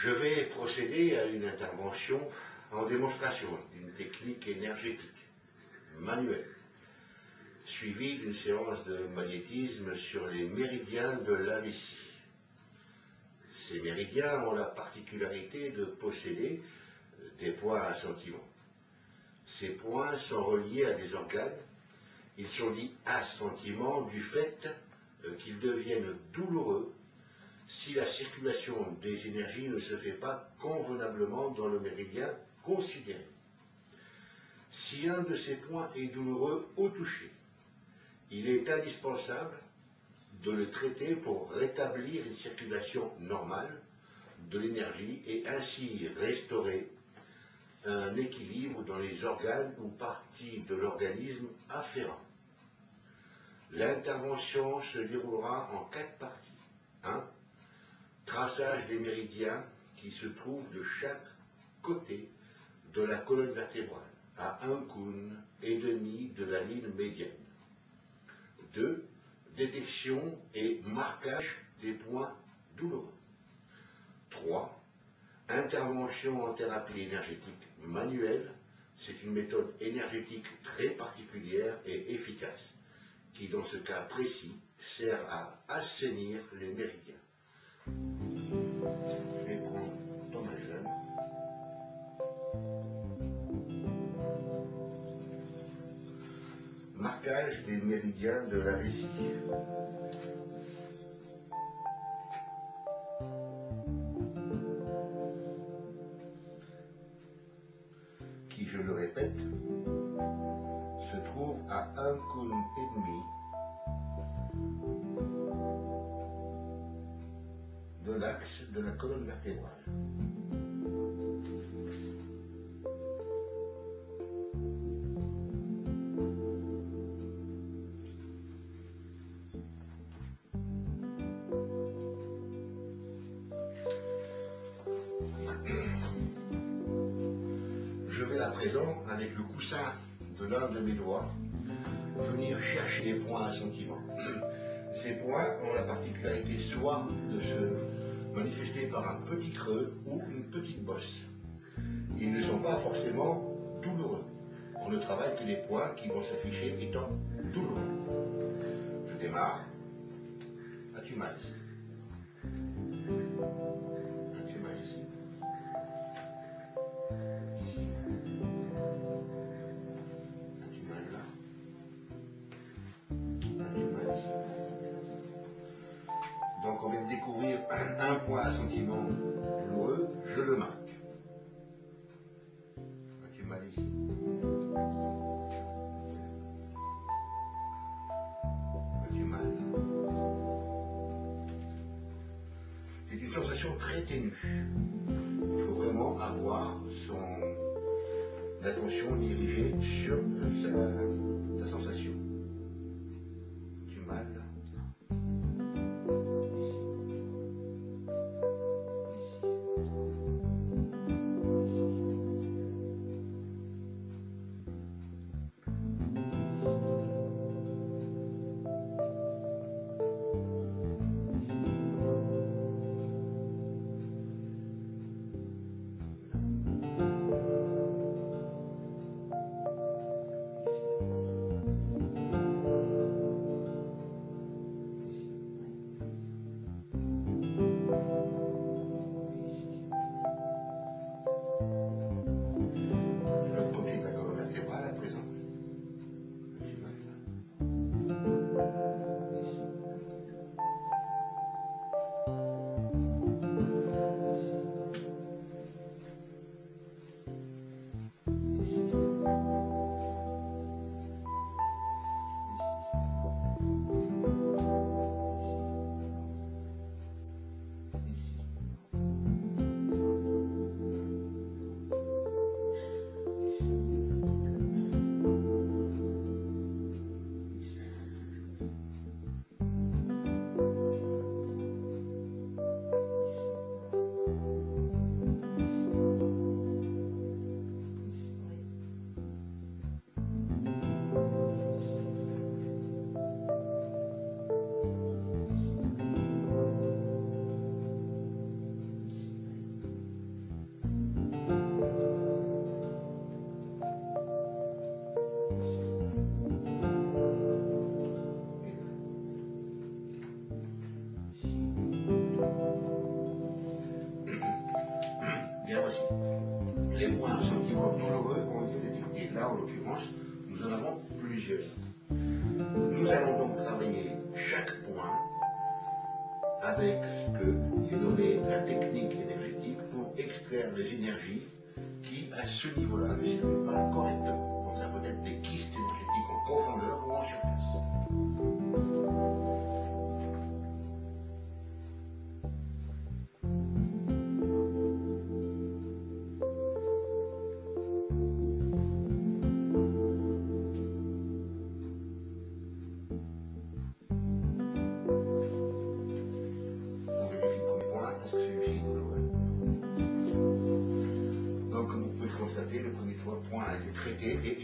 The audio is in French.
Je vais procéder à une intervention en démonstration d'une technique énergétique manuelle, suivie d'une séance de magnétisme sur les méridiens de la vessie. Ces méridiens ont la particularité de posséder des points à sentiment. Ces points sont reliés à des organes. Ils sont dits assentiments du fait qu'ils deviennent douloureux si la circulation des énergies ne se fait pas convenablement dans le méridien considéré. Si un de ces points est douloureux au toucher, il est indispensable de le traiter pour rétablir une circulation normale de l'énergie et ainsi restaurer un équilibre dans les organes ou parties de l'organisme afférents. L'intervention se déroulera en 4 parties. 1. Traçage des méridiens qui se trouvent de chaque côté de la colonne vertébrale, à 1 coun et demi de la ligne médiane. 2. Détection et marquage des points douloureux. 3. Intervention en thérapie énergétique manuelle. C'est une méthode énergétique très particulière et efficace qui, dans ce cas précis, sert à assainir les méridiens. Je vais prendre dans ma jeune. Marquage des méridiens de la vessie. Qui, je le répète, se trouve à 1 coun et demi de l'axe de la colonne vertébrale. Je vais à présent, avec le coussin de l'un de mes doigts, venir chercher les points à sentiment. Ces points ont la particularité soit de se manifester par un petit creux ou une petite bosse. Ils ne sont pas forcément douloureux. On ne travaille que les points qui vont s'afficher étant douloureux. Je démarre. As-tu mal ici? As-tu mal ici? Ici. As-tu mal là? As-tu mal ici? Donc on vient de découvrir un point à sentiment douloureux, je le marque. As-tu mal ici? As-tu mal? C'est une sensation très ténue. Il faut vraiment avoir l'attention dirigée sur sa sensation. As-tu mal? bien voici. Les points sensiblement douloureux ont été détectés. Là, en l'occurrence, nous en avons plusieurs. Nous allons donc travailler chaque point avec ce qui est nommé la technique énergétique pour extraire les énergies qui, à ce niveau-là, ne circulent pas correctement. Donc ça peut être des kystes énergétiques en profondeur ou en surface. On vérifie le premier point, est-ce que celui-ci est douloureux? Donc comme vous pouvez le constater, le premier point a été traité et